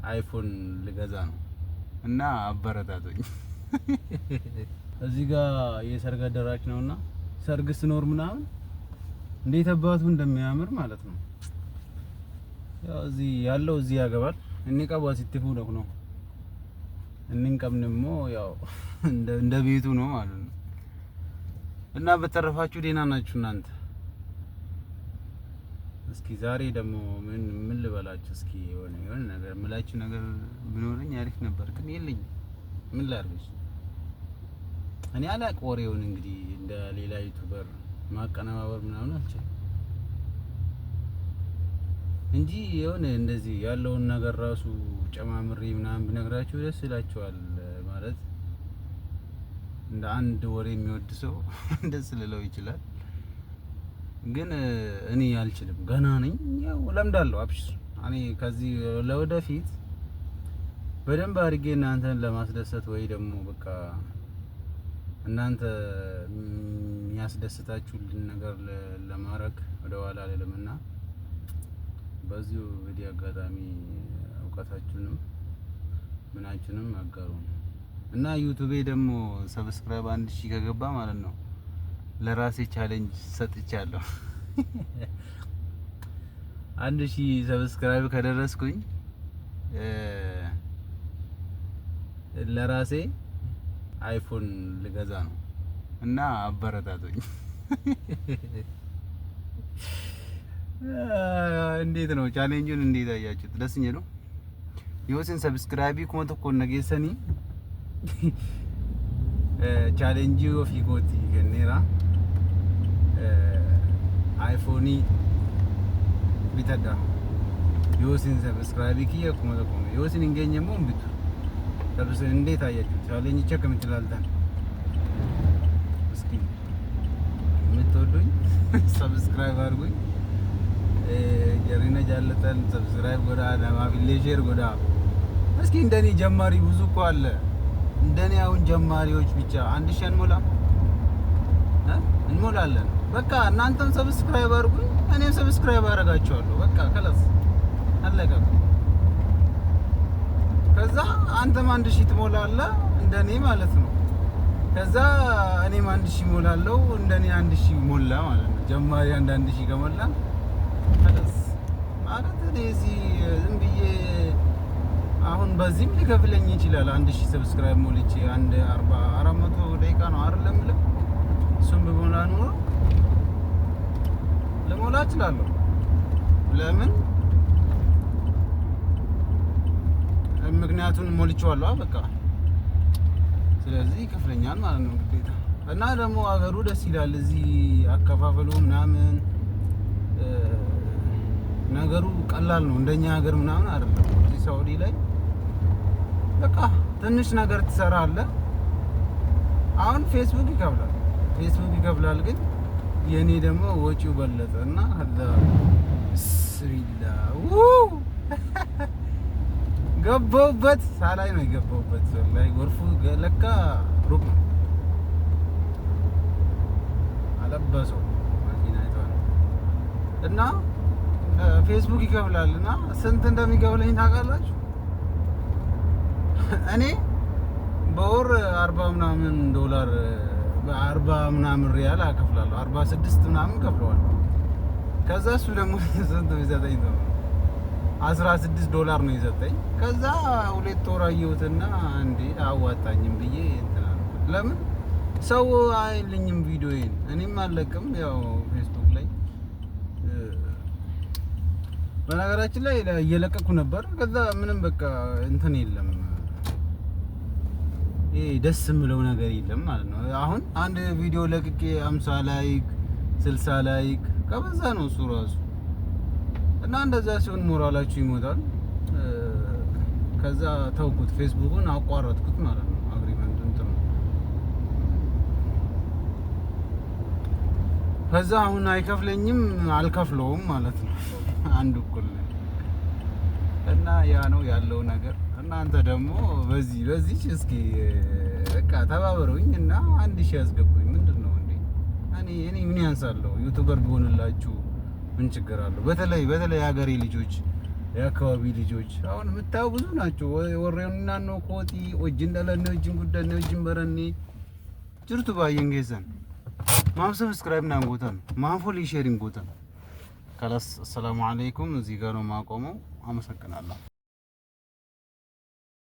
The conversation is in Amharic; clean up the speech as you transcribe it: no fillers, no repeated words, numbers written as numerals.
አይፎን ልገዛ ነው እና አበረታቶኝ። እዚህ ጋር የሰርግ አዳራሽ ነውና ሰርግ ስኖር ምናምን እንዴት አባቱ እንደሚያምር ማለት ነው። ያው እዚህ ያለው እዚህ ያገባል እኔ ቀባ ሲትፉ ነው እንንቀምንሞ ያው እንደ ቤቱ ነው ማለት ነው። እና በተረፋችሁ ደህና ናችሁ እናንተ? እስኪ ዛሬ ደግሞ ምን ልበላችሁ? እስኪ የሆነ ነገር ምላችሁ ነገር ቢኖርኝ አሪፍ ነበር፣ ግን የለኝም። ምን ላድርግ? እኔ አላቅ ወሬውን እንግዲህ እንደ ሌላ ዩቲዩበር ማቀነባበር ምናምን አልችልም እንጂ የሆነ እንደዚህ ያለውን ነገር ራሱ ጨማምሬ ምናምን ብነግራችሁ ደስ ይላችኋል ማለት እንደ አንድ ወሬ የሚወድ ሰው ደስ ልለው ይችላል። ግን እኔ አልችልም፣ ገና ነኝ። ያው ለምዳለሁ። አብሽር እኔ ከዚህ ለወደፊት በደንብ አድርጌ እናንተን ለማስደሰት ወይ ደግሞ በቃ እናንተ የሚያስደስታችሁልን ነገር ለማድረግ ወደ ኋላ አይደለምና በዚሁ ቪዲዮ አጋጣሚ እውቀታችሁንም ምናችሁንም አጋሩ እና ዩቲዩቤ ደግሞ ሰብስክራይብ 1000 ከገባ ማለት ነው ለራሴ ቻሌንጅ ሰጥቻለሁ። 1000 ሰብስክራይብ ከደረስኩኝ ለራሴ አይፎን ልገዛ ነው እና አበረታቶኝ። እንዴት ነው ቻሌንጁን? እንዴት አያችሁት? ደስ ይላል። የወሰን ሰብስክራይብ ኮንቶ ኮነጌሰኒ ቻሌንጅ ኦፊጎቲ ገኔራ አይፎኒ ቢተዳ የወሰን ሰብስክራይብ ኪየ ኮንቶ ኮነ የወሰን እንገኘሞ ቢቱ ተብሰ እንዴት አያችሁት? ቻሌንጅ ቸክ ምትላልታን እስኪ የምትወዱኝ ሰብስክራይብ አድርጉኝ። ጀሪና ጃለተን ሰብስክራይብ ጎዳ ለማፊሌ ሼር ጎዳ። እስኪ እንደኔ ጀማሪ ብዙ እኮ አለ። እንደኔ አሁን ጀማሪዎች ብቻ 1000 እንሞላለን። በቃ እናንተም ሰብስክራይብ አድርጉኝ፣ እኔም ሰብስክራይብ አደርጋችኋለሁ። በቃ ከላስ አለቀ። ከዛ አንተም 1000 ትሞላለህ እንደኔ ማለት ነው። ከዛ እኔም 1000 ሞላለሁ እንደኔ 1000 ሞላ ማለት ነው። ጀማሪ 1000 ከሞላ ማለት እዚህ ዝም ብዬ አሁን በዚህም ሊከፍለኝ ይችላል። 1000 ሰብስክራይብ ሞልቼ 400 ደቂቃ ነው አይደለም ብለ እሱም በሞላ ኑሮ ለሞላ እችላለሁ። ለምን? ምክንያቱን ሞልቼዋለሁ በቃ። ስለዚህ ይከፍለኛል ማለት ነው ግዴታ። እና ደግሞ አገሩ ደስ ይላል። እዚህ አከፋፈሉ ምናምን ነገሩ ቀላል ነው። እንደኛ ሀገር ምናምን አይደለም። እዚህ ሳውዲ ላይ በቃ ትንሽ ነገር ትሰራለህ። አሁን ፌስቡክ ይከፍላል፣ ግን የኔ ደግሞ ወጪው በለጠና አላ ስሪላ ገባሁበት። ሳላይ ነው የገባሁበት። ላይ ጎርፉ ለካ ሩቅ ነው አለበሰው ማኪና አይቷል እና ፌስቡክ ይከፍላልና ስንት እንደሚከፍለኝ ታውቃላችሁ? እኔ በወር 40 ምናምን ዶላር 40 ምናምን ሪያል አከፍላለሁ። 46 ምናምን ከፍለዋል። ከዛ እሱ ደግሞ ስንት ቢሰጠኝ ነው 16 ዶላር ነው የሰጠኝ። ከዛ 2 ወር አየሁትና እንዴ አዋጣኝም ብዬ እንትና ለምን ሰው አይልኝም ቪዲዮዬን እኔም አለቅም ያው ፌስቡክ ላይ በነገራችን ላይ እየለቀኩ ነበር። ከዛ ምንም በቃ እንትን የለም፣ ይሄ ደስ የምለው ነገር የለም ማለት ነው። አሁን አንድ ቪዲዮ ለቅቄ 50 ላይክ 60 ላይክ ከበዛ ነው እሱ ራሱ። እና እንደዛ ሲሆን ሞራላችሁ ይሞታል። ከዛ ተውኩት፣ ፌስቡክን አቋረጥኩት ማለት ነው። አግሪመንት እንትን ከዛ አሁን አይከፍለኝም፣ አልከፍለውም ማለት ነው። አንድ እኩል እና ያ ነው ያለው ነገር። እናንተ ደግሞ በዚህ እስኪ በቃ ተባበሩኝ እና 1000 ያስገቡኝ። ምንድነው እንዴ? እኔ ምን ያንሳለሁ? ዩቲዩበር ቢሆንላችሁ ምን ችግር አለው? በተለይ ሀገሬ ልጆች የአካባቢ ልጆች አሁን የምታየው ብዙ ናቸው። ወሬውና ነው ኮቲ ወጅን ዳለነ ወጅን ጉዳነ ወጅን በረኒ ጅርቱ ባየን ገዘን ማም ሰብስክራይብ ናን ጎተን ማም ፎሎ ሼሪንግ ጎተን ካላስ። ሰላም አለይኩም። እዚህ ጋር ነው ማቆመው። አመሰግናለሁ።